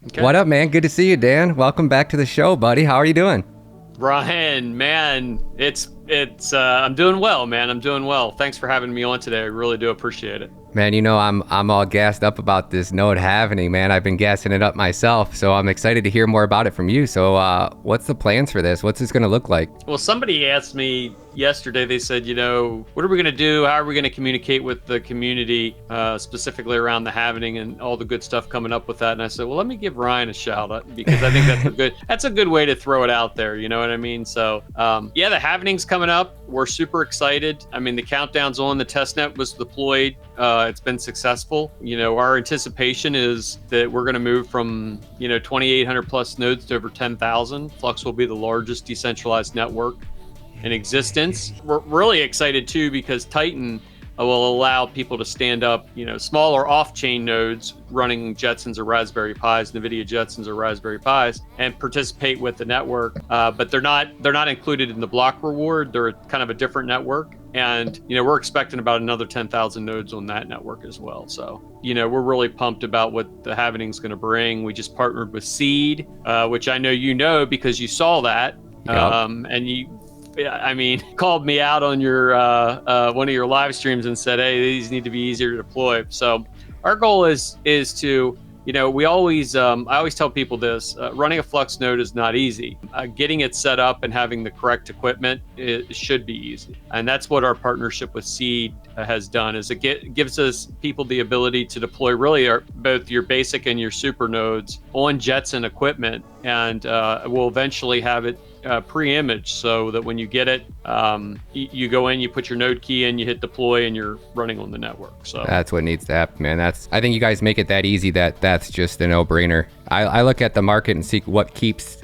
Okay. What up, man? Good to see you, Dan. Welcome back to the show, buddy. How are you doing? Ryan, man, I'm doing well, man. I'm doing well. Thanks for having me on today. I really do appreciate it. Man, I'm all gassed up about this node happening, man. I've been gassing it up myself, so I'm excited to hear more about it from you. So, what's the plans for this? What's this gonna look like? Well, somebody asked me yesterday, they said, what are we going to do? How are we going to communicate with the community, specifically around the Halving and all the good stuff coming up with that? And I said, well, let me give Ryan a shout out because I think that's a good way to throw it out there. You know what I mean? So, yeah, the Halving's coming up. We're super excited. I mean, the countdown's on. The testnet was deployed. It's been successful. Our anticipation is that we're going to move from, 2,800 plus nodes to over 10,000. Flux will be the largest decentralized network in existence. We're really excited too because Titan will allow people to stand up, smaller off-chain nodes running Jetsons or Raspberry Pis, NVIDIA Jetsons or Raspberry Pis, and participate with the network. But they're not included in the block reward. They're kind of a different network. And, we're expecting about another 10,000 nodes on that network as well. So, we're really pumped about what the Halving's going to bring. We just partnered with Seed, which I know because you saw that. Yep. And you called me out on your one of your live streams and said, hey, these need to be easier to deploy. So our goal is to, we always, I always tell people this, running a Flux node is not easy. Getting it set up and having the correct equipment, it should be easy. And that's what our partnership with Seed has done, is it gives us people the ability to deploy really both your basic and your super nodes on Jetson equipment. And we'll eventually have it pre-image so that when you get it, you go in, you put your node key in, you hit deploy, and you're running on the network. So that's what needs to happen, man. I think you guys make it that easy that's just a no-brainer. I look at the market and see what keeps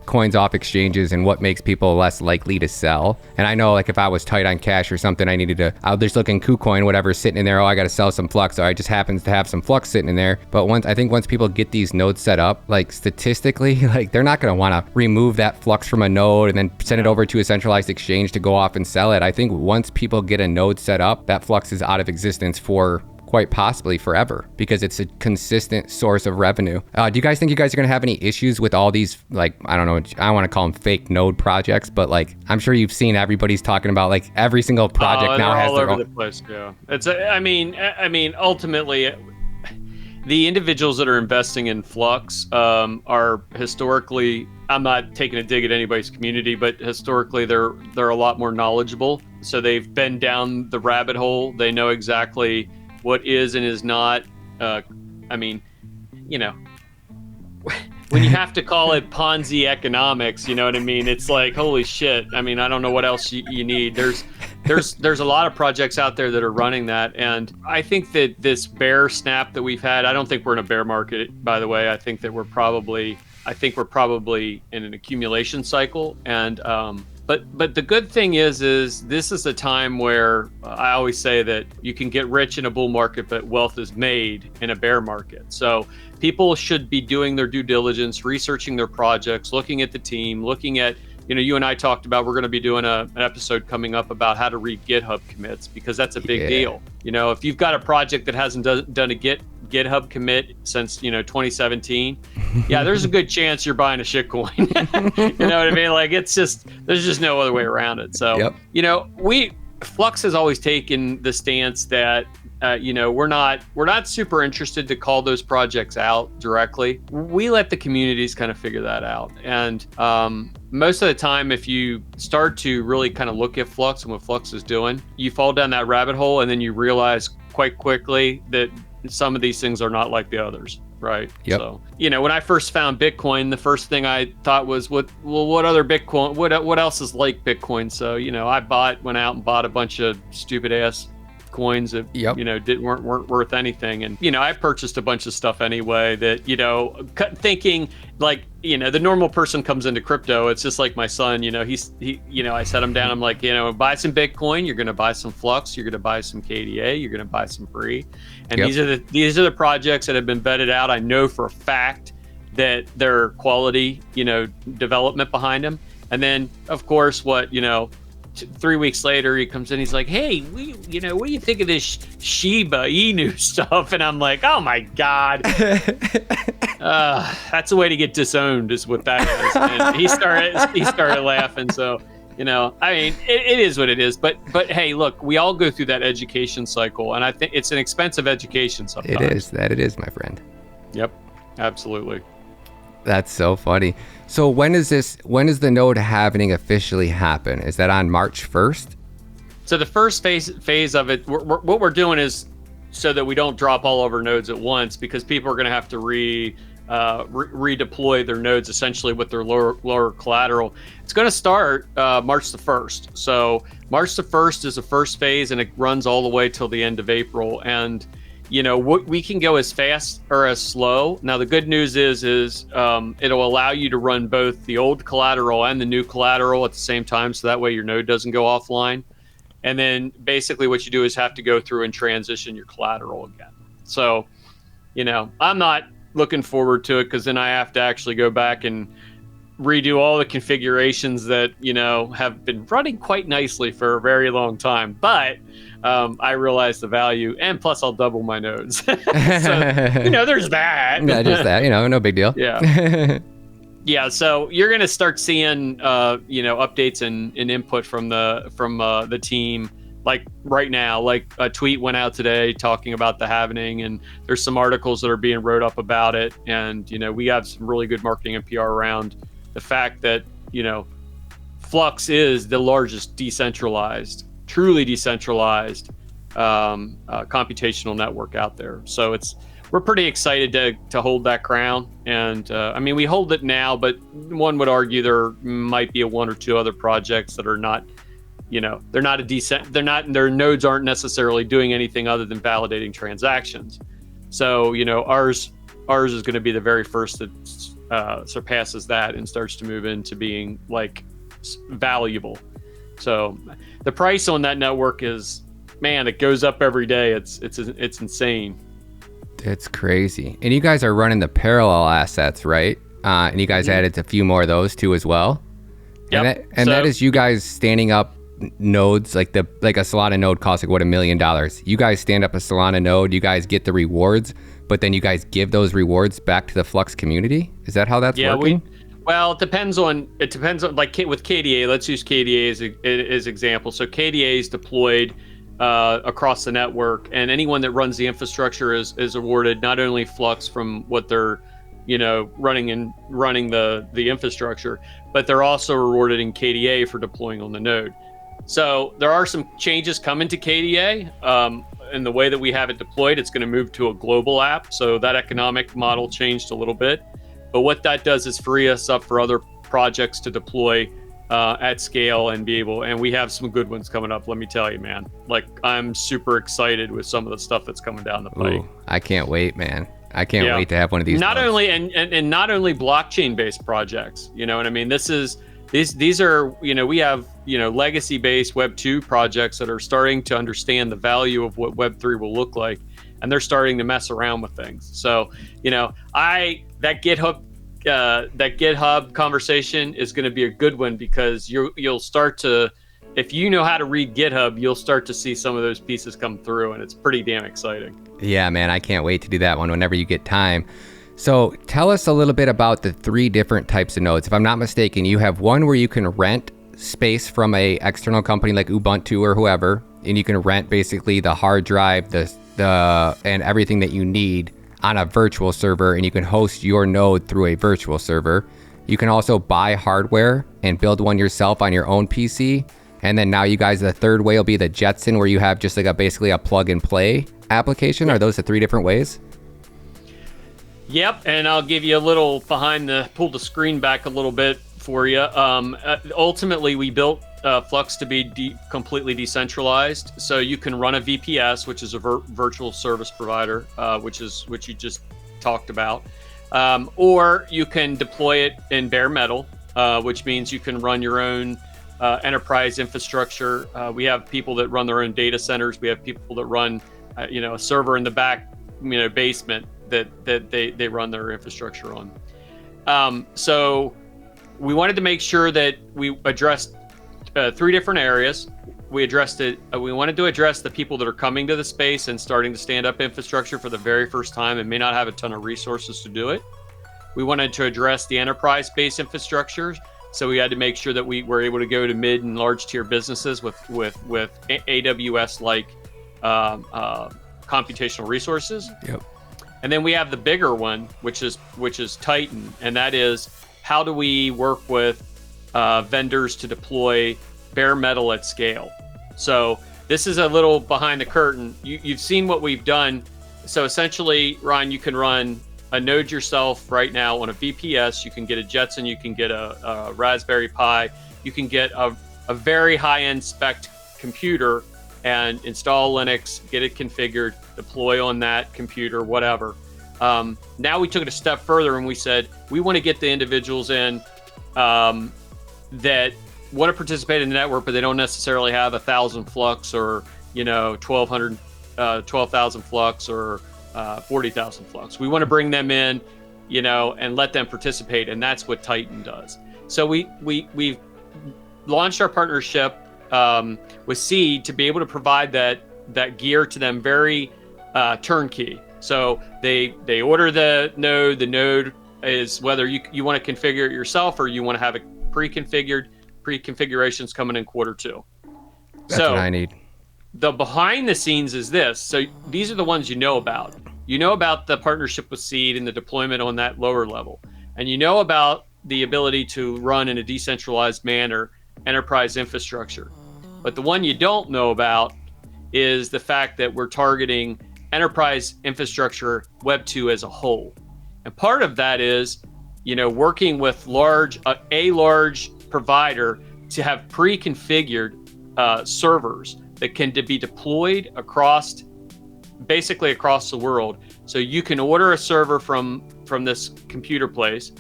coins off exchanges and what makes people less likely to sell. And I know, like, if I was tight on cash or something, I needed to, I'll just look in KuCoin, whatever's sitting in there. Oh, I got to sell some Flux. Or I just happens to have some Flux sitting in there. But once people get these nodes set up, like, statistically, like, they're not going to want to remove that Flux from a node and then send it over to a centralized exchange to go off and sell it. I think once people get a node set up, that Flux is out of existence for quite possibly forever, because it's a consistent source of revenue. Do you guys think you guys are going to have any issues with all these, like, I don't know, I want to call them fake node projects, but like, I'm sure you've seen everybody's talking about, like, every single project now has their own. All over the place. Yeah, ultimately, the individuals that are investing in Flux are historically, I'm not taking a dig at anybody's community, but historically they're a lot more knowledgeable. So they've been down the rabbit hole. They know exactly what is and is not. When you have to call it Ponzi economics, you know what I mean? It's like, holy shit. I don't know what else you need. There's a lot of projects out there that are running that. And I think that this bear snap that we've had, I don't think we're in a bear market, by the way. I think we're probably in an accumulation cycle. And, But the good thing is this is a time where I always say that you can get rich in a bull market, but wealth is made in a bear market. So people should be doing their due diligence, researching their projects, looking at the team, looking at, you and I talked about, we're going to be doing an episode coming up about how to read GitHub commits, because that's a big deal. If you've got a project that hasn't done a GitHub commit since 2017, yeah, there's a good chance you're buying a shitcoin. You know what I mean? Like, there's just no other way around it. So Flux has always taken the stance that we're not super interested to call those projects out directly. We let the communities kind of figure that out. And most of the time, if you start to really kind of look at Flux and what Flux is doing, you fall down that rabbit hole, and then you realize quite quickly that some of these things are not like the others. Right. Yep. So, when I first found Bitcoin, the first thing I thought was, what other Bitcoin, what else is like Bitcoin? So, I went out and bought a bunch of stupid ass coins that weren't worth anything, and I purchased a bunch of stuff anyway that thinking like the normal person comes into crypto, it's just like my son, I set him down, I'm like, buy some Bitcoin, you're going to buy some Flux, you're going to buy some KDA, you're going to buy some Free, and these are the projects that have been vetted out. I know for a fact that they're quality development behind them. And then of course what 3 weeks later, he comes in. He's like, "Hey, what do you think of this Shiba Inu stuff?" And I'm like, "Oh my god, that's a way to get disowned, is what that is." And he started laughing. So, I mean, it is what it is. But hey, look, we all go through that education cycle, and I think it's an expensive education sometimes. It is, my friend. Yep, absolutely. That's so funny. So when is the node halving officially happen? Is that on March 1st? So the first phase of it, what we're doing is so that we don't drop all of our nodes at once, because people are going to have to redeploy their nodes essentially with their lower collateral. It's going to start March the 1st. So March the 1st is the first phase, and it runs all the way till the end of April. And we can go as fast or as slow. Now, the good news is it'll allow you to run both the old collateral and the new collateral at the same time. So that way your node doesn't go offline. And then basically what you do is have to go through and transition your collateral again. So, I'm not looking forward to it, because then I have to actually go back and redo all the configurations that, have been running quite nicely for a very long time. But I realize the value, and plus I'll double my nodes. So, there's that. Yeah, just that, no big deal. Yeah. Yeah, so you're going to start seeing, updates and input from the team, like right now. Like a tweet went out today talking about the Hlaving, and there's some articles that are being wrote up about it. And, we have some really good marketing and PR around the fact that, Flux is the largest truly decentralized computational network out there. So we're pretty excited to hold that crown. And I mean, we hold it now, but one would argue there might be one or two other projects that are not, their nodes aren't necessarily doing anything other than validating transactions. So, ours is going to be the very first that surpasses that and starts to move into being like valuable. So the price on that network is, man, it goes up every day. It's insane. It's crazy. And you guys are running the parallel assets, right? And you guys added a few more of those too as well. Yep. And that is you guys standing up nodes, like a Solana node costs like $1 million. You guys stand up a Solana node, you guys get the rewards, but then you guys give those rewards back to the Flux community. Is that how that's working? Well, it depends on like with KDA. Let's use KDA as example. So KDA is deployed across the network, and anyone that runs the infrastructure is awarded not only Flux from what they're running the infrastructure, but they're also rewarded in KDA for deploying on the node. So there are some changes coming to KDA. In the way that we have it deployed, it's going to move to a global app. So that economic model changed a little bit. But what that does is free us up for other projects to deploy at scale and be able, and we have some good ones coming up, let me tell you, man. Like, I'm super excited with some of the stuff that's coming down the pike. Ooh, I can't wait, man. I can't wait to have one of these. Not only and not only blockchain based projects, you know what I mean? These are, we have, legacy based Web 2 projects that are starting to understand the value of what Web 3 will look like, and they're starting to mess around with things. So, that GitHub conversation is going to be a good one, because you'll start to, if you know how to read GitHub, you'll start to see some of those pieces come through, and it's pretty damn exciting. Yeah, man, I can't wait to do that one whenever you get time. So tell us a little bit about the 3 different types of nodes. If I'm not mistaken, you have one where you can rent space from a external company like Ubuntu or whoever, and you can rent basically the hard drive, the and everything that you need on a virtual server, and you can host your node through a virtual server. You can also buy hardware and build one yourself on your own PC. And then now you guys, the third way will be the Jetson, where you have just like basically a plug and play application. Are those the 3 different ways? Yep, and I'll give you a little pull the screen back a little bit for you. Ultimately, we built Flux to be completely decentralized, so you can run a VPS, which is a virtual service provider, which you just talked about, or you can deploy it in bare metal, which means you can run your own enterprise infrastructure. We have people that run their own data centers. We have people that run, a server in the back, basement that they run their infrastructure on. So we wanted to make sure that we addressed three different areas. We addressed it. We wanted to address the people that are coming to the space and starting to stand up infrastructure for the very first time and may not have a ton of resources to do it. We wanted to address the enterprise-based infrastructure, so we had to make sure that we were able to go to mid and large tier businesses with AWS-like computational resources. Yep. And then we have the bigger one, which is Titan, and that is how do we work with vendors to deploy bare metal at scale. So this is a little behind the curtain. You've seen what we've done. So essentially, Ron, you can run a node yourself right now on a VPS. You can get a Jetson, you can get a Raspberry Pi, you can get a very high-end spec computer and install Linux, get it configured, deploy on that computer, whatever. Now we took it a step further and we said, we want to get the individuals in that want to participate in the network, but they don't necessarily have 1,000 Flux or 12,000 Flux or 40,000 Flux. We want to bring them in, and let them participate, and that's what Titan does. So we've launched our partnership with Seed to be able to provide that gear to them very turnkey. So they order the node. The node is whether you want to configure it yourself or you want to have it pre-configurations coming in Q2. That's what I need. The behind the scenes is this. So these are the ones you know about. You know about the partnership with Seed and the deployment on that lower level. And you know about the ability to run in a decentralized manner enterprise infrastructure. But the one you don't know about is the fact that we're targeting enterprise infrastructure Web 2 as a whole. And part of that is, working with a large provider to have pre-configured servers that can be deployed basically across the world. So you can order a server from this computer place.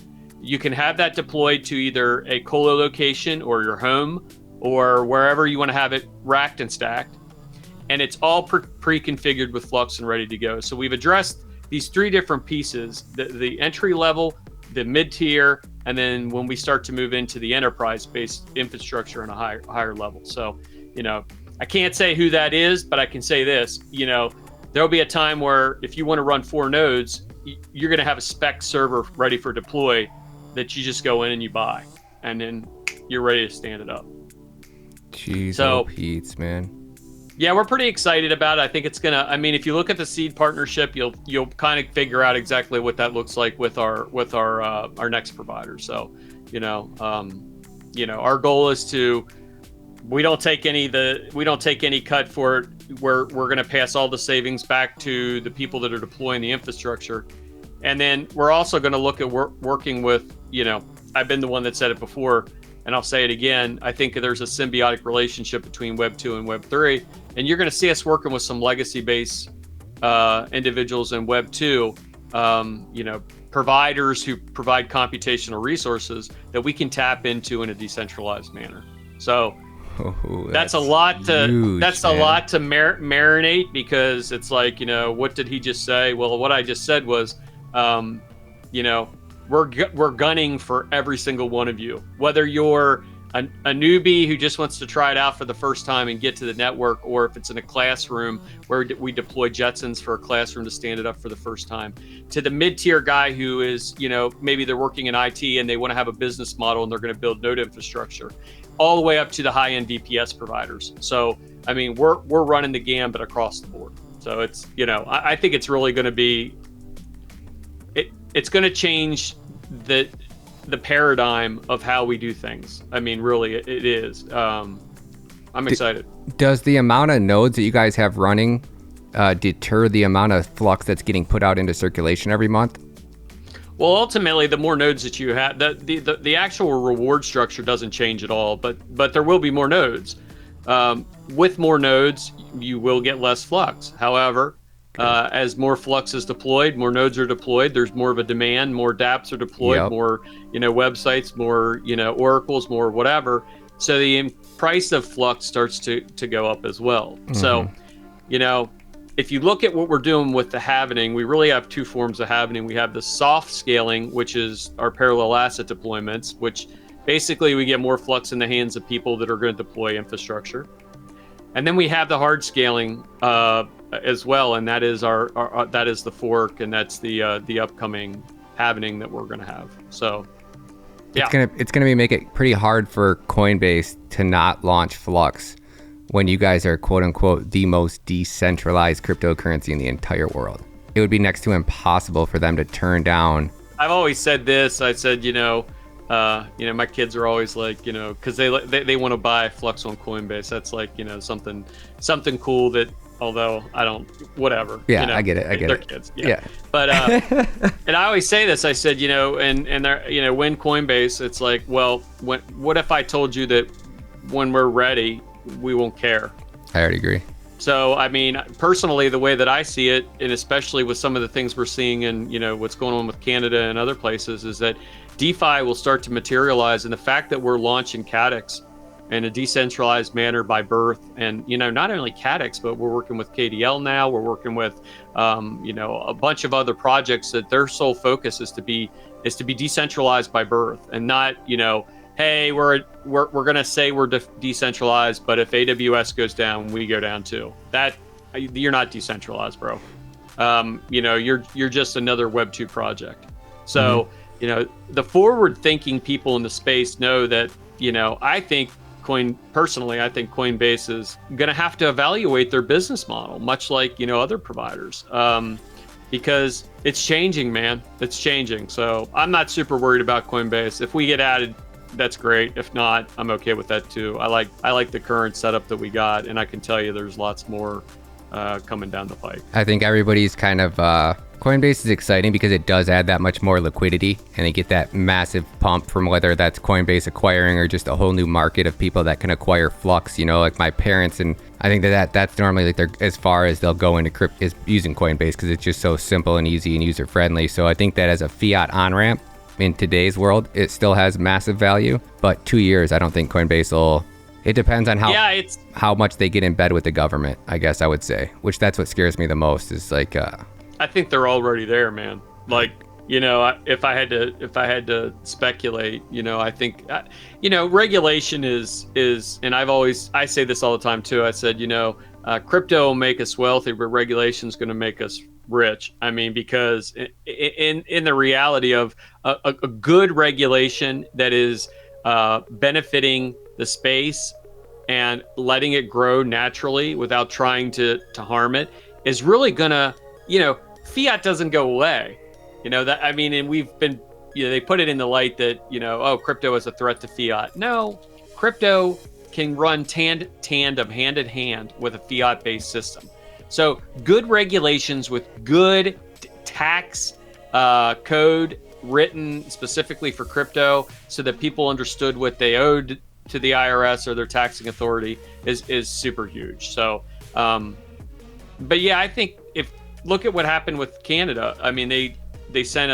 You can have that deployed to either a colo location or your home or wherever you want to have it racked and stacked. And it's all pre-configured with Flux and ready to go. So we've addressed these three different pieces, the entry level, the mid-tier, and then when we start to move into the enterprise-based infrastructure on a higher level. So, I can't say who that is, but I can say this, there'll be a time where if you want to run 4 nodes, you're going to have a spec server ready for deploy that you just go in and you buy, and then you're ready to stand it up. Jeez, Pete's, man. Yeah, we're pretty excited about it. I think it's gonna. I mean, if you look at the Seed partnership, you'll kind of figure out exactly what that looks like with our next provider. So, our goal is to. We don't take any cut for it. We're going to pass all the savings back to the people that are deploying the infrastructure, and then we're also going to look at working with. I've been the one that said it before, and I'll say it again. I think there's a symbiotic relationship between Web 2 and Web 3, and you're going to see us working with some legacy-based individuals in Web 2. Providers who provide computational resources that we can tap into in a decentralized manner. So. That's a lot to marinate, because it's like, what did he just say? Well, what I just said was, we're gunning for every single one of you, whether you're a newbie who just wants to try it out for the first time and get to the network, or if it's in a classroom where we deploy Jetsons for a classroom to stand it up for the first time, to the mid-tier guy who is, maybe they're working in IT and they want to have a business model and they're going to build node infrastructure, all the way up to the high-end VPS providers. So, I mean, we're running the gambit across the board. So it's, I think it's really going to be, it's going to change the paradigm of how we do things. I mean, really, it is. I'm excited. Does the amount of nodes that you guys have running deter the amount of Flux that's getting put out into circulation every month? Well, ultimately, the more nodes that you have, the actual reward structure doesn't change at all, but there will be more nodes. With more nodes, you will get less Flux. However, as more Flux is deployed, more nodes are deployed, there's more of a demand, more dApps are deployed, more websites, more oracles, more whatever. So the price of Flux starts to go up as well. Mm-hmm. So, if you look at what we're doing with the halvening, we really have two forms of halvening. We have the soft scaling, which is our parallel asset deployments, which basically we get more Flux in the hands of people that are going to deploy infrastructure. And then we have the hard scaling as well, and that is our that is the fork, and that's the upcoming Hlaving that we're going to have. So yeah, it's gonna make it pretty hard for Coinbase to not launch Flux when you guys are quote unquote the most decentralized cryptocurrency in the entire world. It would be next to impossible for them to turn down. I've always said this. I said, my kids are always like, because they want to buy Flux on Coinbase. That's like, something cool that, although I don't, whatever. Yeah, I get it. They're kids. Yeah. But, and I always say this, I said, and they're, when Coinbase, it's like, well, what if I told you that when we're ready, we won't care? I already agree. So, I mean, personally, the way that I see it, and especially with some of the things we're seeing and, what's going on with Canada and other places, is that DeFi will start to materialize. And the fact that we're launching Cadix in a decentralized manner by birth, and, not only Cadix, but we're working with KDL now, we're working with, a bunch of other projects that their sole focus is to be decentralized by birth, and not, hey, we're gonna say we're decentralized, but if AWS goes down, we go down too. That you're not decentralized, bro. You're just another Web 2 project. So, the forward-thinking people in the space know that, I think Coinbase is gonna have to evaluate their business model, much like other providers, because it's changing, man. It's changing. So I'm not super worried about Coinbase. If we get added, that's great. If not, I'm okay with that too. I like the current setup that we got, and I can tell you there's lots more coming down the pike. I think everybody's kind of Coinbase is exciting because it does add that much more liquidity, and they get that massive pump from whether that's Coinbase acquiring or just a whole new market of people that can acquire Flux. Like my parents, and I think that's normally like they're as far as they'll go into crypto is using Coinbase because it's just so simple and easy and user friendly. So I think that as a fiat on ramp in today's world, it still has massive value. But 2 years, I don't think Coinbase will. It depends on how much they get in bed with the government, I guess I would say. Which that's what scares me the most is like. I think they're already there, man. Like, if I had to speculate, I think, regulation is, and I say this all the time too. I said, crypto will make us wealthy, but regulation is going to make us rich. I mean, because in the reality of a good regulation that is benefiting the space and letting it grow naturally without trying to harm it is really gonna, fiat doesn't go away. And we've been, they put it in the light that, crypto is a threat to fiat. No, crypto can run tandem, hand in hand with a fiat-based system. So good regulations with good tax code written specifically for crypto so that people understood what they owed to the IRS or their taxing authority is super huge. So, but yeah, I think look at what happened with Canada. I mean, they sent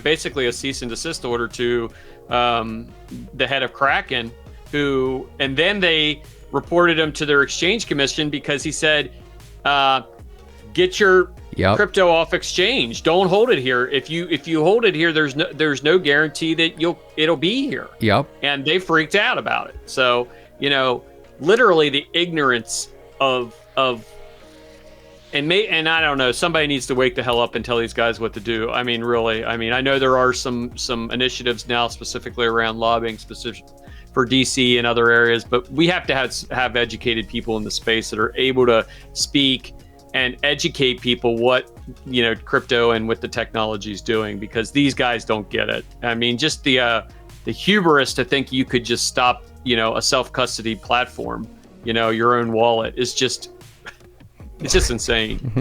basically a cease and desist order to the head of Kraken, and then they reported him to their exchange commission because he said, get your crypto off exchange. Don't hold it here. If you hold it here, there's no guarantee that it'll be here. Yep. And they freaked out about it. So, literally the ignorance of and I don't know, somebody needs to wake the hell up and tell these guys what to do. I mean, really. I mean, I know there are some initiatives now specifically around lobbying specific for DC and other areas, but we have to have educated people in the space that are able to speak and educate people what crypto and what the technology is doing, because these guys don't get it. I mean, just the hubris to think you could just stop a self-custody platform, your own wallet is just insane.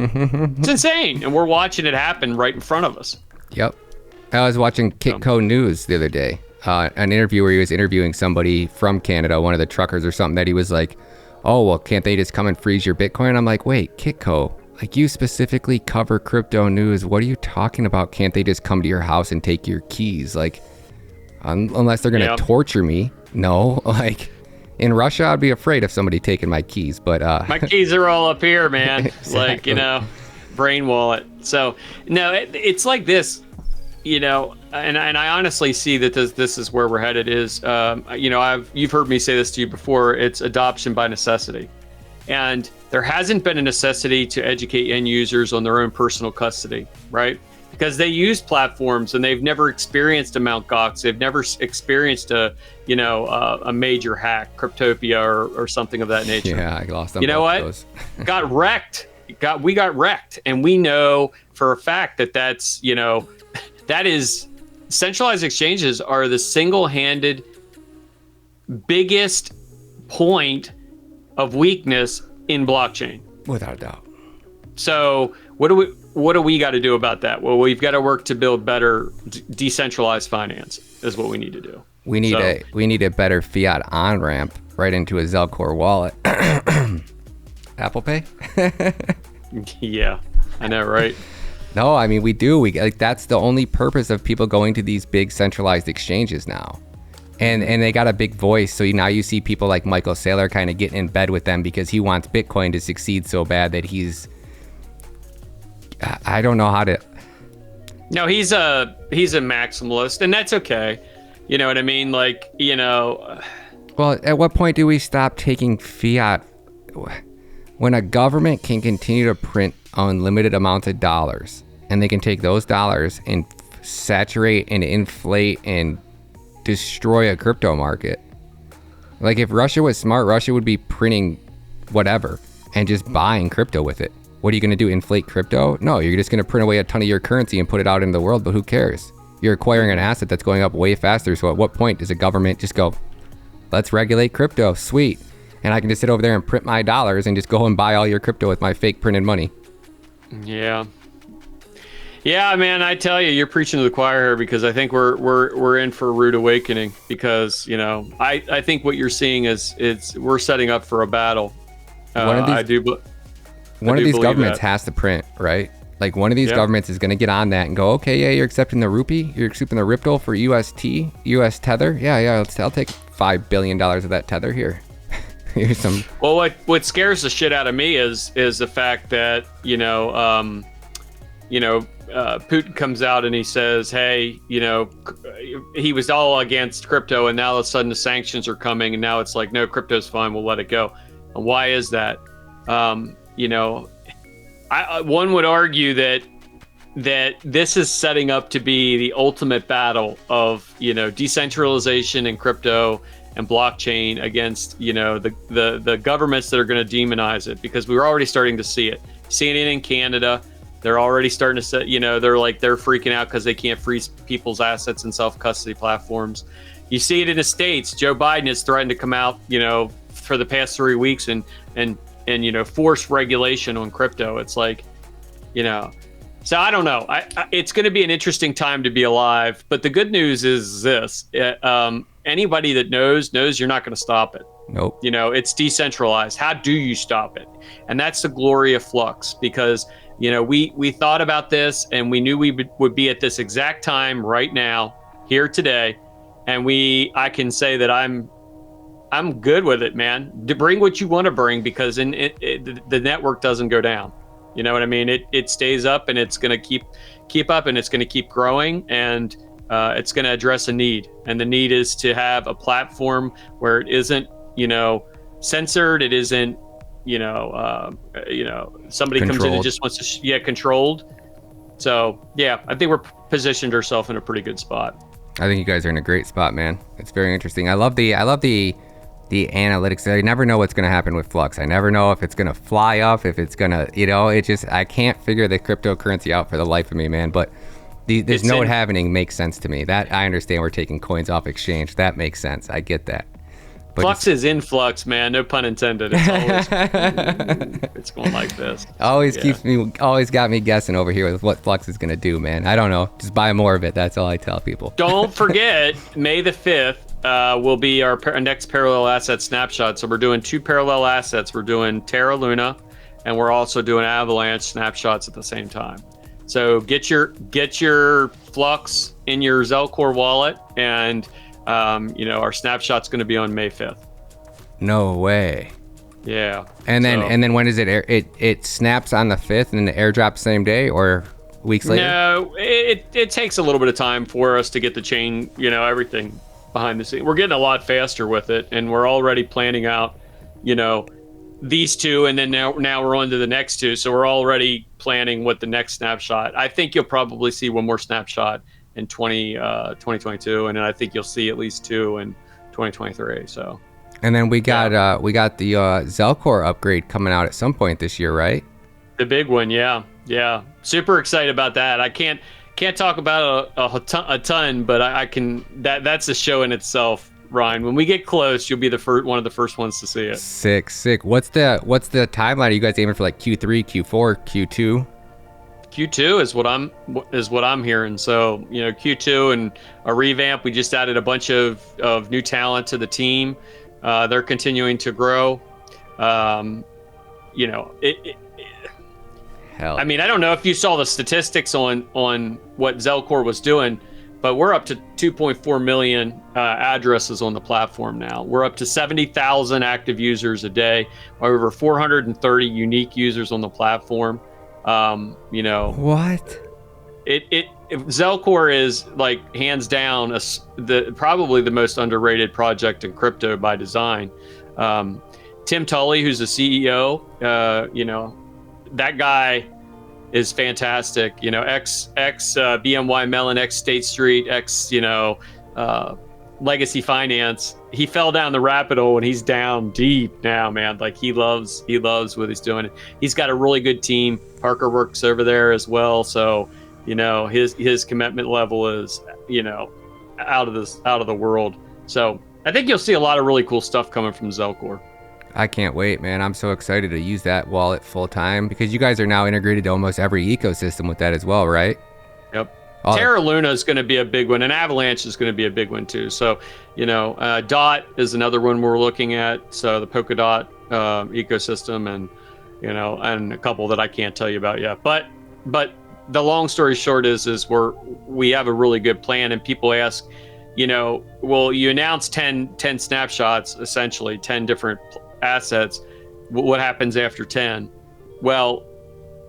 It's insane, and we're watching it happen right in front of us. Yep. I was watching Kitco News the other day, an interview where he was interviewing somebody from Canada, one of the truckers or something, that he was like, oh, well, can't they just come and freeze your Bitcoin? I'm like, wait, Kitco, like you specifically cover crypto news. What are you talking about? Can't they just come to your house and take your keys? Like, unless they're going to torture me. No, like in Russia, I'd be afraid of somebody taking my keys, but my keys are all up here, man. Exactly. Like, brain wallet. So no, it's like this, and I honestly see that this is where we're headed. Is you've heard me say this to you before. It's adoption by necessity, and there hasn't been a necessity to educate end users on their own personal custody, right? Because they use platforms and they've never experienced a Mt. Gox. They've never experienced a major hack, Cryptopia or something of that nature. Yeah, I lost them. You know what? Got wrecked. We got wrecked, and we know for a fact that's that is. Centralized exchanges are the single-handed biggest point of weakness in blockchain, without a doubt. So what do we got to do about that? Well, we've got to work to build better decentralized finance is what we need to do. We need a better fiat on ramp right into a Zelcore wallet. Apple Pay. Yeah, I know, right? No, I mean, we do. That's the only purpose of people going to these big centralized exchanges now. And they got a big voice. So now you see people like Michael Saylor kind of getting in bed with them because he wants Bitcoin to succeed so bad that I don't know how to. No, he's a maximalist, and that's okay. You know what I mean? Well, at what point do we stop taking fiat? When a government can continue to print unlimited amounts of dollars, and they can take those dollars and saturate and inflate and destroy a crypto market. Like, if Russia was smart, Russia would be printing whatever and just buying crypto with it. What are you going to do, inflate crypto? No, you're just going to print away a ton of your currency and put it out into the world, but who cares? You're acquiring an asset that's going up way faster, so at what point does a government just go, let's regulate crypto, sweet, and I can just sit over there and print my dollars and just go and buy all your crypto with my fake printed money? Yeah, man, I tell you, you're preaching to the choir here, because I think we're in for a rude awakening, because I think what you're seeing is we're setting up for a battle. One of these governments has to print, right? Like, one of these governments is going to get on that and go, okay, yeah, you're accepting the rupee, you're accepting the Ripple for UST, US Tether. Yeah, I'll take $5 billion of that Tether here. Here's some. Well, what scares the shit out of me is the fact that Putin comes out and he says, hey, he was all against crypto, and now all of a sudden the sanctions are coming, and now it's like, no, crypto's fine, we'll let it go. And why is that? One would argue that this is setting up to be the ultimate battle of decentralization and crypto and blockchain against the governments that are going to demonize it, because we were already starting to see it. Seeing it in Canada, they're already starting to set, they're freaking out because they can't freeze people's assets in self-custody platforms. You see it in the States. Joe Biden has threatened to come out, for the past 3 weeks and force regulation on crypto. It's like, so I don't know. It's going to be an interesting time to be alive. But the good news is this: anybody that knows you're not going to stop it. Nope. It's decentralized. How do you stop it? And that's the glory of Flux, because we thought about this, and we knew we would be at this exact time right now, here today, and I can say that I'm good with it, man. To bring what you want to bring, because the network doesn't go down. You know what I mean? It stays up, and it's going to keep up, and it's going to keep growing, and it's going to address a need. And the need is to have a platform where it isn't, censored. It isn't, somebody controlled. Comes in and just wants to, controlled. So yeah, I think we're positioned ourselves in a pretty good spot. I think you guys are in a great spot, man. It's very interesting. I love the analytics. I never know what's going to happen with Flux. I never know if it's going to fly up, if it's going to, I can't figure the cryptocurrency out for the life of me, man. But this node halving makes sense to me. That I understand, we're taking coins off exchange. That makes sense. I get that. But Flux is in flux, man. No pun intended. It's always it's going like this. Always got me guessing over here with what Flux is going to do, man. I don't know. Just buy more of it. That's all I tell people. Don't forget, May the 5th will be our next parallel asset snapshot. So we're doing 2 parallel assets. We're doing Terra Luna, and we're also doing Avalanche snapshots at the same time. So get your Flux in your Zelcore wallet, and our snapshot's going to be on May 5th. No way. Yeah. And then when does it air? It snaps on the 5th and the airdrop same day, or weeks later? No, it takes a little bit of time for us to get the chain, everything behind the scenes. We're getting a lot faster with it, and we're already planning out, these two, and then now we're on to the next two. So we're already planning what the next snapshot. I think you'll probably see one more snapshot in 2022, and then I think you'll see at least two in 2023. So. And then we got the Zelcore upgrade coming out at some point this year, right? The big one, yeah. Super excited about that. I can't talk about a ton, but I can. That's a show in itself, Ryan. When we get close, you'll be one of the first ones to see it. Sick. What's the timeline? Are you guys aiming for like Q3, Q4, Q2? Q2 is what I'm hearing. So Q2 and a revamp. We just added a bunch of new talent to the team. They're continuing to grow. Hell. I mean, I don't know if you saw the statistics on what Zelcore was doing, but we're up to 2.4 million addresses on the platform now. We're up to 70,000 active users a day, over 430 unique users on the platform. What? Zelcore is like hands down probably the most underrated project in crypto by design. Tim Tully, who's the CEO, that guy is fantastic. Ex BNY Mellon, ex State Street, ex Legacy Finance. He fell down the rabbit hole and he's down deep now, man. Like he loves what he's doing. He's got a really good team. Parker works over there as well, so his commitment level is out of the world. So I think you'll see a lot of really cool stuff coming from Zelcore. I can't wait, man. I'm so excited to use that wallet full time because you guys are now integrated to almost every ecosystem with that as well, right? Yep. Terra Luna is going to be a big one, and Avalanche is going to be a big one too. So, DOT is another one we're looking at. So the Polkadot ecosystem, and and a couple that I can't tell you about yet. But the long story short is we have a really good plan, and people ask, well, you announced 10 snapshots, essentially 10 different assets. What happens after 10? Well,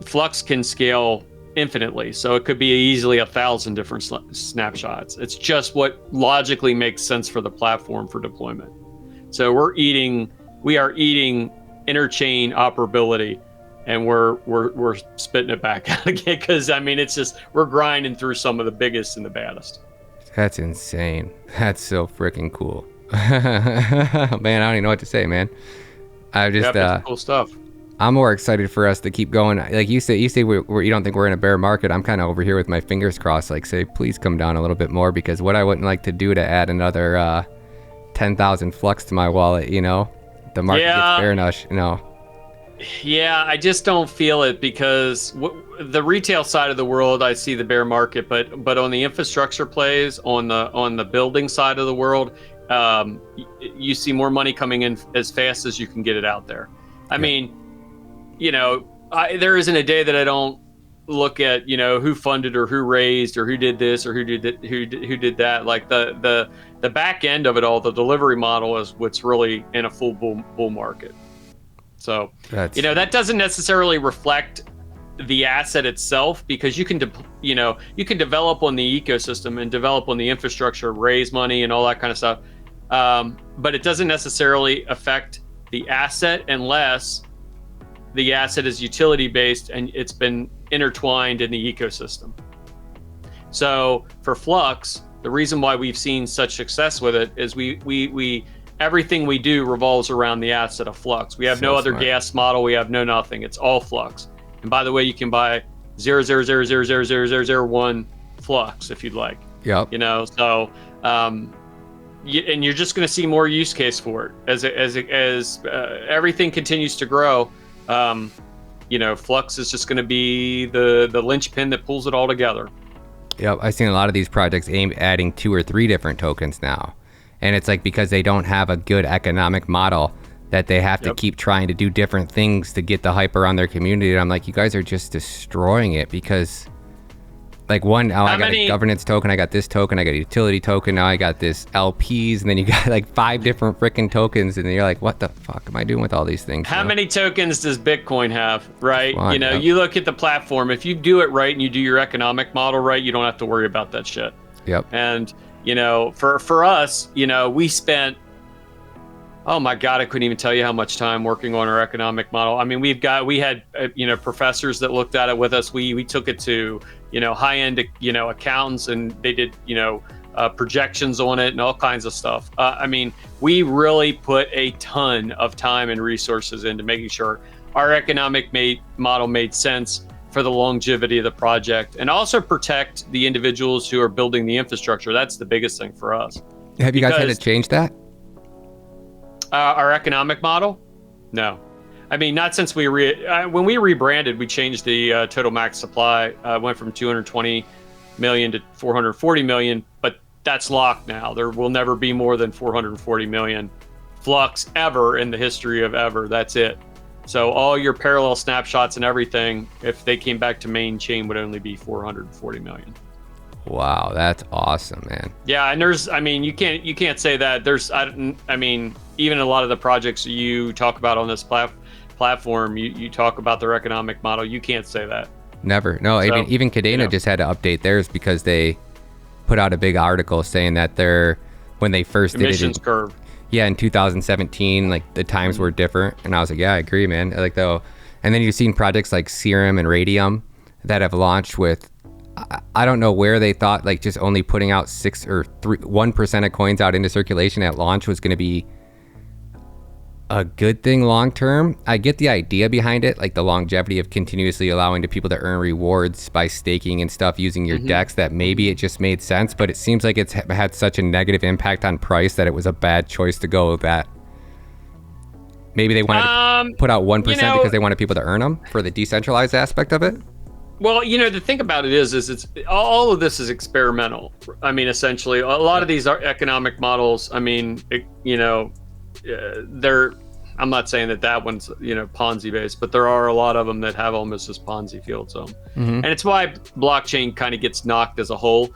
Flux can scale infinitely, so it could be easily 1,000 different snapshots. It's just what logically makes sense for the platform for deployment. So we are eating interchain operability, and we're spitting it back out again because it's just we're grinding through some of the biggest and the baddest. That's insane. That's so freaking cool. Man, I don't even know what to say, man. I just cool stuff. I'm more excited for us to keep going. Like you say you don't think we're in a bear market. I'm kind of over here with my fingers crossed, like say, please come down a little bit more, because what I wouldn't like to do to add another 10,000 Flux to my wallet, the market gets bearish, Yeah, I just don't feel it because the retail side of the world, I see the bear market, but on the infrastructure plays, on the building side of the world, you see more money coming in as fast as you can get it out there. I mean, there isn't a day that I don't look at, who funded or who raised or who did this or who did that. Like the back end of it all, the delivery model is what's really in a full bull market. So, that doesn't necessarily reflect the asset itself, because you can develop on the ecosystem and develop on the infrastructure, raise money and all that kind of stuff. But it doesn't necessarily affect the asset unless the asset is utility based and it's been intertwined in the ecosystem. So for Flux, the reason why we've seen such success with it is we everything we do revolves around the asset of Flux. We have no other gas model. We have no nothing. It's all Flux. And by the way, you can buy 0.000000001 Flux if you'd like. Yep. So and you're just going to see more use case for it as everything continues to grow. Flux is just going to be the linchpin that pulls it all together. Yep, I've seen a lot of these projects aim at adding 2 or 3 different tokens now. And it's like because they don't have a good economic model that they have to keep trying to do different things to get the hype around their community. And I'm like, you guys are just destroying it, because Like I got a governance token, I got this token, I got a utility token, now I got this LPs, and then you got like 5 different freaking tokens, and you're like, what the fuck am I doing with all these things? How many tokens does Bitcoin have, right? Fun, yep. You look at the platform, if you do it right and you do your economic model right, you don't have to worry about that shit. Yep. And, for us, we spent, oh my God, I couldn't even tell you how much time working on our economic model. I mean, we had professors that looked at it with us. We took it to, high-end, accountants, and they did, projections on it and all kinds of stuff. I mean, we really put a ton of time and resources into making sure our economic model made sense for the longevity of the project, and also protect the individuals who are building the infrastructure. That's the biggest thing for us. Have you guys had to change that? Our economic model? No. I mean, not since when we rebranded, we changed the total max supply. Went from 220 million to 440 million, but that's locked now. There will never be more than 440 million Flux ever in the history of ever. That's it. So all your parallel snapshots and everything, if they came back to main chain, would only be 440 million. Wow, that's awesome, man. Yeah, and you can't say that. I mean, even a lot of the projects you talk about on this platform, you talk about their economic model. You can't say that. Never. No, so, even Cadena just had to update theirs because they put out a big article saying that when they first emissions curve. Yeah, in 2017, like the times were different, and I was like, yeah, I agree, man. And then you've seen projects like Serum and Radium that have launched with, I don't know where they thought like just only putting out 1% of coins out into circulation at launch was going to be a good thing long term. I get the idea behind it, like the longevity of continuously allowing to people to earn rewards by staking and stuff using your DEX, that maybe it just made sense, but it seems like it's had such a negative impact on price that it was a bad choice to go with that. Maybe they wanted to put out 1% because they wanted people to earn them for the decentralized aspect of it. Well, the thing about it is it's all of this is experimental. I mean, essentially, a lot of these are economic models. I mean, I'm not saying that one's Ponzi based, but there are a lot of them that have almost this Ponzi feel to them, and it's why blockchain kind of gets knocked as a whole.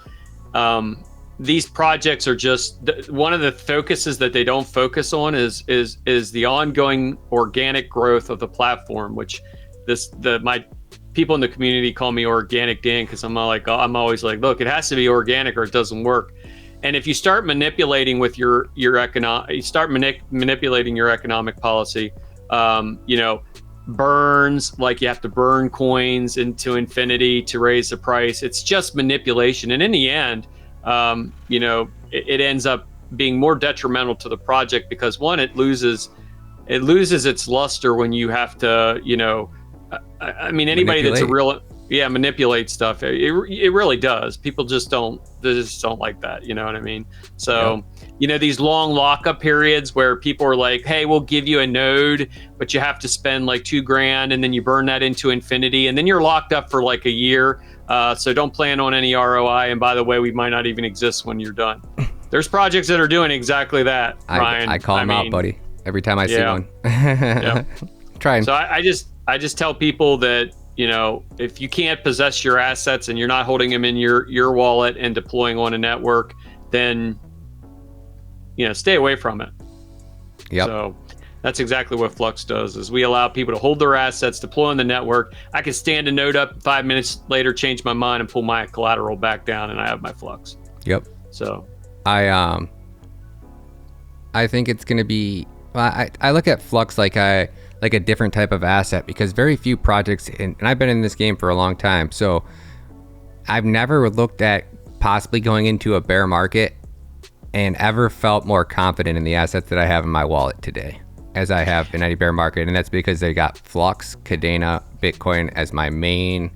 These projects are just one of the focuses that they don't focus on is the ongoing organic growth of the platform, which my people in the community call me Organic Dan, because I'm always like, look, it has to be organic or it doesn't work. And if you start manipulating with your manipulating your economic policy, burns, like you have to burn coins into infinity to raise the price. It's just manipulation, and in the end, it ends up being more detrimental to the project because one, it loses its luster when you have to, I mean, anybody that's manipulate stuff. It really does. People just don't like that. You know what I mean? So, these long lockup periods where people are like, hey, we'll give you a node, but you have to spend like $2,000 and then you burn that into infinity and then you're locked up for like a year. So don't plan on any ROI. And by the way, we might not even exist when you're done. There's projects that are doing exactly that, Ryan. I call them out, buddy, every time I see one. Trying. So I just tell people that, if you can't possess your assets and you're not holding them in your wallet and deploying on a network, then, stay away from it. Yep. So that's exactly what Flux does, is we allow people to hold their assets, deploy on the network. I can stand a node up 5 minutes later, change my mind and pull my collateral back down, and I have my Flux. Yep. So I think it's going to be, I look at Flux like a different type of asset, because very few projects, and I've been in this game for a long time, so I've never looked at possibly going into a bear market and ever felt more confident in the assets that I have in my wallet today as I have in any bear market. And that's because they got Flux, Cadena, Bitcoin as my main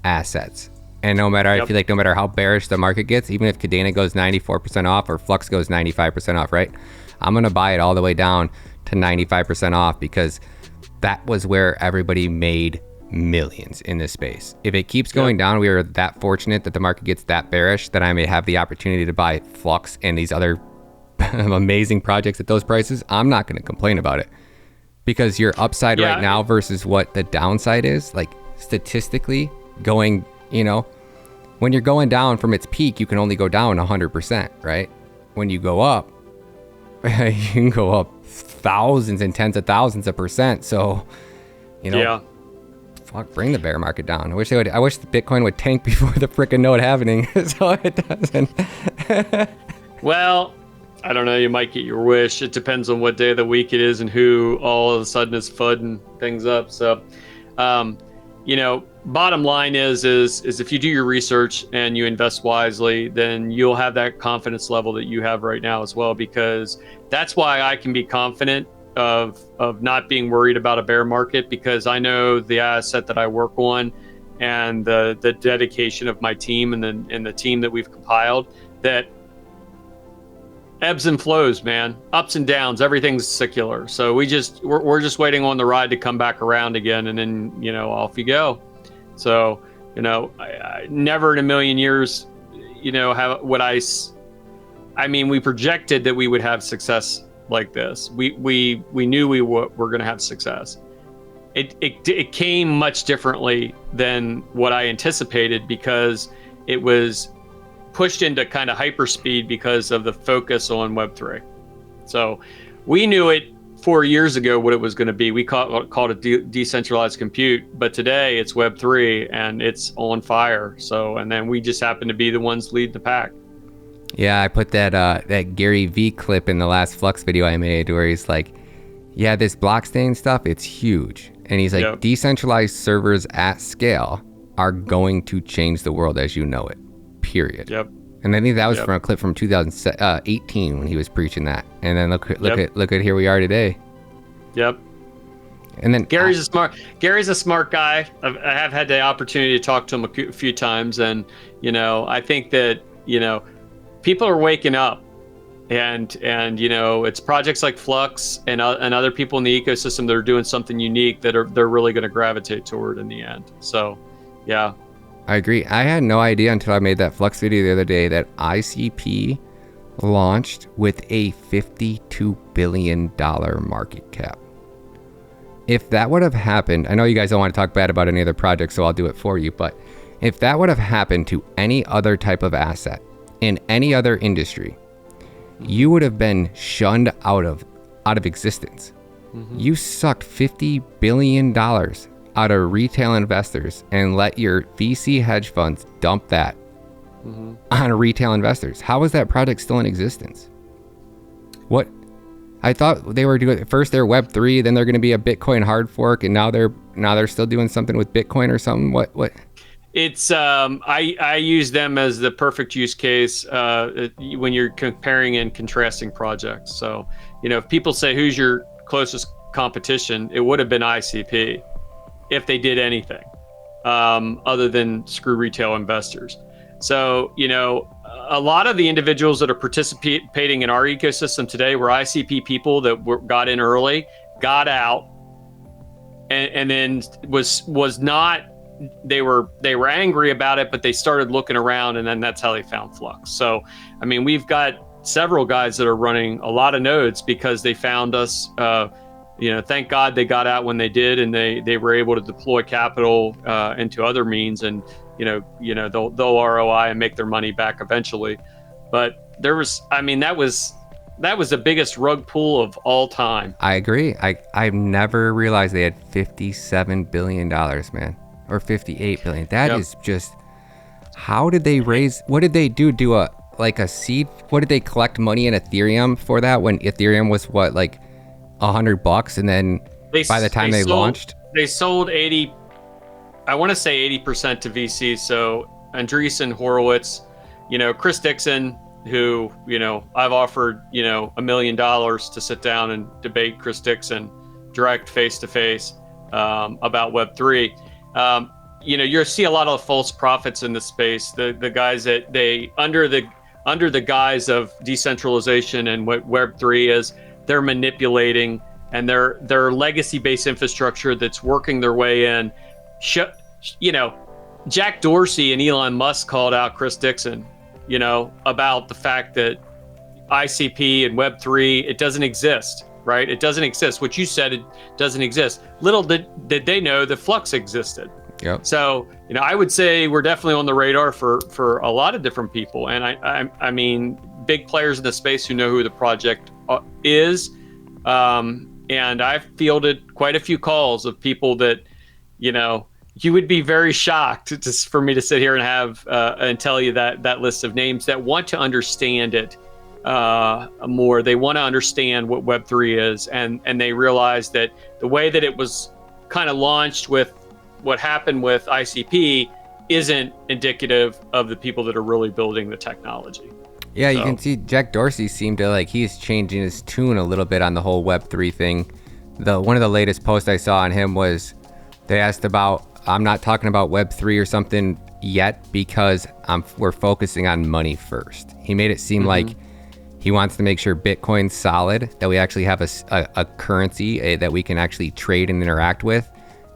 assets. And I feel like no matter how bearish the market gets, even if Cadena goes 94% off or Flux goes 95% off, right? I'm going to buy it all the way down to 95% off, because that was where everybody made millions in this space. If it keeps going down, we are that fortunate that the market gets that bearish that I may have the opportunity to buy Flux and these other amazing projects at those prices. I'm not going to complain about it, because your upside right now versus what the downside is, like statistically going, when you're going down from its peak, you can only go down 100%, right? When you go up, you can go up thousands and tens of thousands of percent. So, fuck, bring the bear market down. I wish the Bitcoin would tank before the frickin' node halving, so it doesn't. Well, I don't know. You might get your wish. It depends on what day of the week it is and who all of a sudden is fudding things up. So, bottom line is if you do your research and you invest wisely, then you'll have that confidence level that you have right now as well, because that's why I can be confident of not being worried about a bear market, because I know the asset that I work on and the dedication of my team and the team that we've compiled, that ebbs and flows, man, ups and downs, everything's secular. So we're just waiting on the ride to come back around again, and then off you go. So I never in a million years we projected that we would have success like this. We knew we were going to have success. It came much differently than what I anticipated, because it was pushed into kind of hyperspeed because of the focus on Web3. So we knew it 4 years ago what it was going to be. We called it decentralized compute, but today it's Web3 and it's on fire. So, and then we just happen to be the ones lead the pack. Yeah, I put that Gary V clip in the last Flux video I made where he's like, yeah, this blockchain stuff, it's huge. And he's like, yep. Decentralized servers at scale are going to change the world as you know it, period. Yep. And I think that was from a clip from 2018 when he was preaching that. And then look at here we are today. Yep. And then Gary's a smart guy. I have had the opportunity to talk to him a few times, and I think that people are waking up, and it's projects like Flux and other people in the ecosystem that are doing something unique that they're really going to gravitate toward in the end. So, yeah. I agree. I had no idea until I made that Flux video the other day that ICP launched with a $52 billion market cap. If that would have happened, I know you guys don't want to talk bad about any other project, so I'll do it for you, but if that would have happened to any other type of asset in any other industry, you would have been shunned out of existence. Mm-hmm. You sucked $50 billion out of retail investors and let your VC hedge funds dump that on retail investors. How is that project still in existence? What? I thought they were doing first they're Web3, then they're going to be a Bitcoin hard fork, and now they're still doing something with Bitcoin or something. What? It's I use them as the perfect use case when you're comparing and contrasting projects. So if people say who's your closest competition, it would have been ICP if they did anything other than screw retail investors. So a lot of the individuals that are participating in our ecosystem today were ICP people that got in early, got out, and then was not. They were angry about it, but they started looking around, and then that's how they found Flux. So, we've got several guys that are running a lot of nodes because they found us. Thank God they got out when they did, and they were able to deploy capital into other means, and they'll ROI and make their money back eventually. But there was, that was the biggest rug pull of all time. I agree. I've never realized they had $57 billion, man. Or 58 billion. That is just, how did they raise, what did they do? Do a seed? What did they collect money in Ethereum for that when Ethereum was what, like $100? And then by the time they launched? They sold 80, I want to say 80% to VCs. So Andreessen Horowitz, Chris Dixon, who, I've offered, $1 million to sit down and debate Chris Dixon direct face-to-face about Web3. You'll see a lot of false prophets in this space. The guys that they under the guise of decentralization and what Web3 is, they're manipulating, and their legacy-based infrastructure that's working their way in. Jack Dorsey and Elon Musk called out Chris Dixon, about the fact that ICP and Web3, it doesn't exist. Right? It doesn't exist. What you said, it doesn't exist. Little did they know that Flux existed. Yep. So, I would say we're definitely on the radar for a lot of different people. And I mean, big players in the space who know who the project is. And I've fielded quite a few calls of people that, you would be very shocked just for me to sit here and have and tell you that list of names that want to understand it more. They want to understand what Web3 is, and they realize that the way that it was kind of launched with what happened with ICP isn't indicative of the people that are really building the technology. Yeah, you can see Jack Dorsey seemed to he's changing his tune a little bit on the whole Web3 thing. One of the latest posts I saw on him was they asked about, I'm not talking about Web3 or something yet because we're focusing on money first. He made it seem like he wants to make sure Bitcoin's solid, that we actually have a currency that we can actually trade and interact with.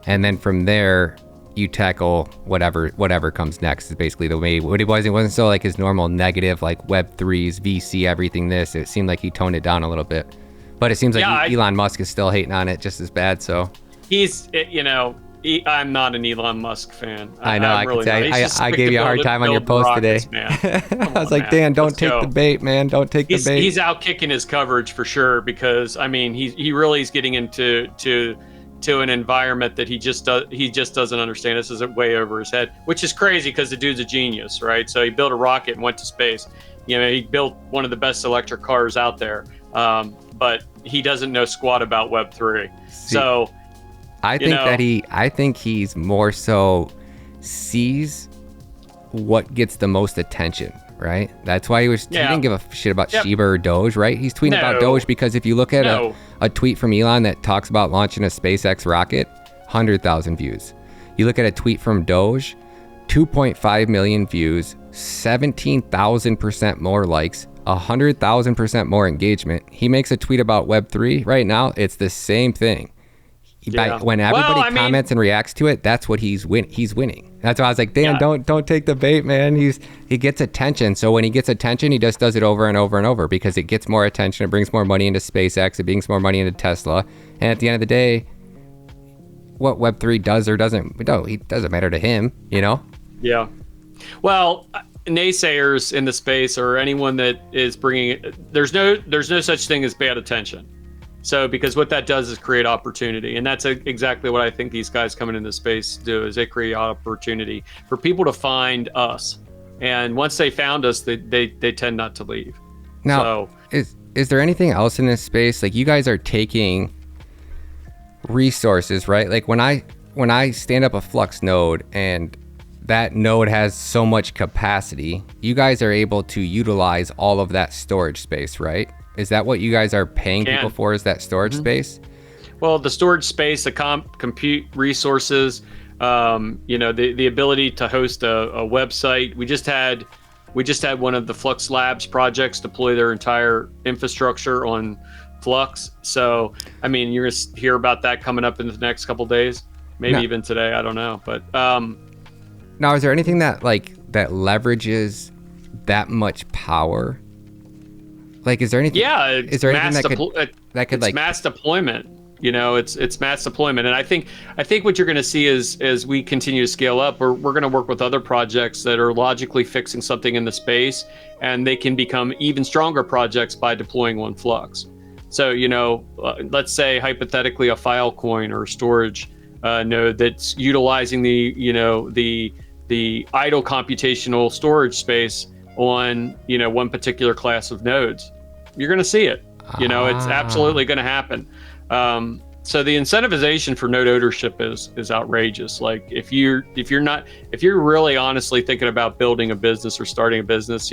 And then from there, you tackle whatever comes next is basically the way what it was. It wasn't so his normal negative, Web3's VC, everything this. It seemed like he toned it down a little bit. But it seems like Elon Musk is still hating on it just as bad, so. I'm not an Elon Musk fan. I know. I gave you a hard time on your post rockets, today. I was like, Dan, don't take the bait, man. Don't take the bait. He's out kicking his coverage for sure because he really is getting into an environment that he just doesn't understand. This is way over his head, which is crazy because the dude's a genius, right? So he built a rocket and went to space. He built one of the best electric cars out there, but he doesn't know squat about Web3. So. I think he's more so sees what gets the most attention, right? That's why he didn't give a shit about Shiba or Doge, right? He's tweeting about Doge because if you look at a tweet from Elon that talks about launching a SpaceX rocket, 100,000 views. You look at a tweet from Doge, 2.5 million views, 17,000% more likes, 100,000% more engagement. He makes a tweet about Web3 right now, it's the same thing. When everybody comments and reacts to it, that's what he's winning. That's why I was like, Dan, don't take the bait, man. He gets attention. So when he gets attention, he just does it over and over and over because it gets more attention. It brings more money into SpaceX. It brings more money into Tesla. And at the end of the day, what Web3 does or doesn't, it doesn't matter to him, Yeah. Well, naysayers in the space or anyone that is bringing it, there's no such thing as bad attention. So because what that does is create opportunity, and that's exactly what I think these guys coming into space do, is they create opportunity for people to find us. And once they found us, they tend not to leave. Now, is there anything else in this space? You guys are taking resources, right? When I stand up a Flux node and that node has so much capacity, you guys are able to utilize all of that storage space, right? Is that what you guys are paying people for, is that storage space? Well, the storage space, the compute resources, the ability to host a website. We just had one of the Flux Labs projects deploy their entire infrastructure on Flux. So, you're going to hear about that coming up in the next couple of days, maybe even today. I don't know. But now, is there anything that that leverages that much power? Is there anything? Yeah, is there anything that could it's mass deployment? It's mass deployment, and I think what you're going to see is as we continue to scale up, we're going to work with other projects that are logically fixing something in the space, and they can become even stronger projects by deploying on Flux. So let's say hypothetically a Filecoin or a storage node that's utilizing the idle computational storage space on one particular class of nodes. You're going to see it. It's absolutely going to happen. So the incentivization for node ownership is outrageous. If you're really honestly thinking about building a business or starting a business,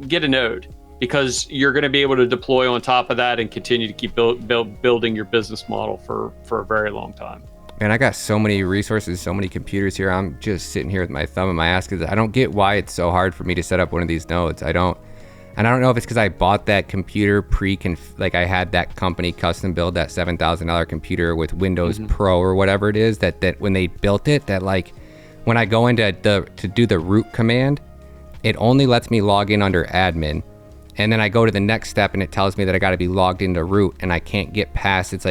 get a node, because you're going to be able to deploy on top of that and continue to keep building your business model for a very long time. Man, I got so many resources, so many computers here. I'm just sitting here with my thumb in my ass because I don't get why it's so hard for me to set up one of these nodes. I don't know if it's because I bought that computer I had that company custom build that $7,000 computer with Windows Pro or whatever it is, that when they built it, that when I go into to do the root command, it only lets me log in under admin. And then I go to the next step and it tells me that I got to be logged into root, and I can't get past. It's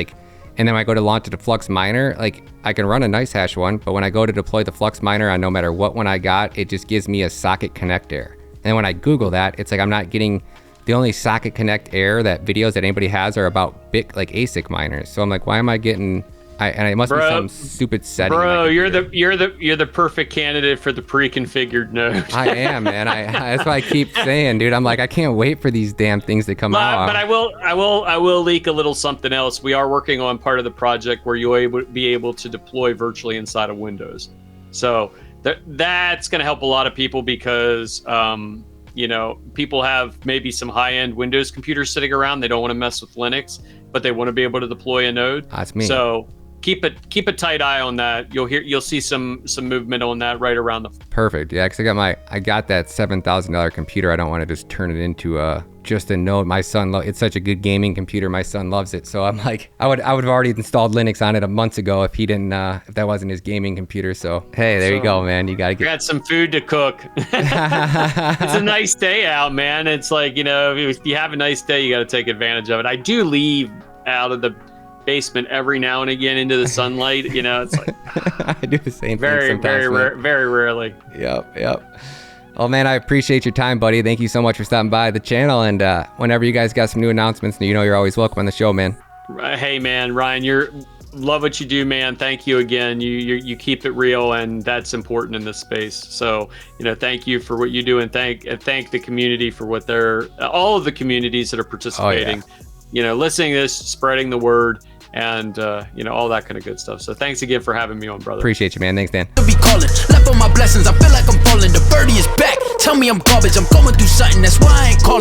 And then when I go to launch the Flux miner, like I can run a nice hash one, but when I go to deploy the Flux miner on no matter what one I got, it just gives me a socket connect error. And when I Google that, it's like I'm not getting the only socket connect error that videos that anybody has are about big like ASIC miners. So I'm like, why am I getting? And it must be some stupid setting. Bro, you're the perfect candidate for the pre-configured node. I am, man. That's why I keep saying, dude. I'm like, I can't wait for these damn things to come out. But I will leak a little something else. We are working on part of the project where you'll be able to deploy virtually inside of Windows. So that's going to help a lot of people because people have maybe some high-end Windows computers sitting around. They don't want to mess with Linux, but they want to be able to deploy a node. That's me. So keep a tight eye on that. You'll see some movement on that right around the. Perfect. Yeah, because I got that $7,000 computer. I don't want to just turn it into just a node. My son, it's such a good gaming computer. My son loves it. So I'm like, I would have already installed Linux on it a month ago if he didn't, if that wasn't his gaming computer. So hey, there you go, man. You gotta got some food to cook. It's a nice day out, man. It's like, if you have a nice day, you got to take advantage of it. I do leave out of the basement every now and again into the sunlight. It's like I do the same very, thing sometimes, very rarely. Yep. Oh man, I appreciate your time, buddy. Thank you so much for stopping by the channel. And whenever you guys got some new announcements, you're always welcome on the show, man. Hey man, Ryan, love what you do, man. Thank you again. You keep it real, and that's important in this space. So thank you for what you do, and thank the community for what all of the communities that are participating. Oh, yeah. Listening to this, spreading the word, and all that kind of good stuff. So thanks again for having me on, brother. Appreciate you, man. Thanks, Dan. Be calling, left on my blessings. I feel like I'm falling. The birdie is back. Tell me I'm garbage. I'm going through something. That's why I ain't calling.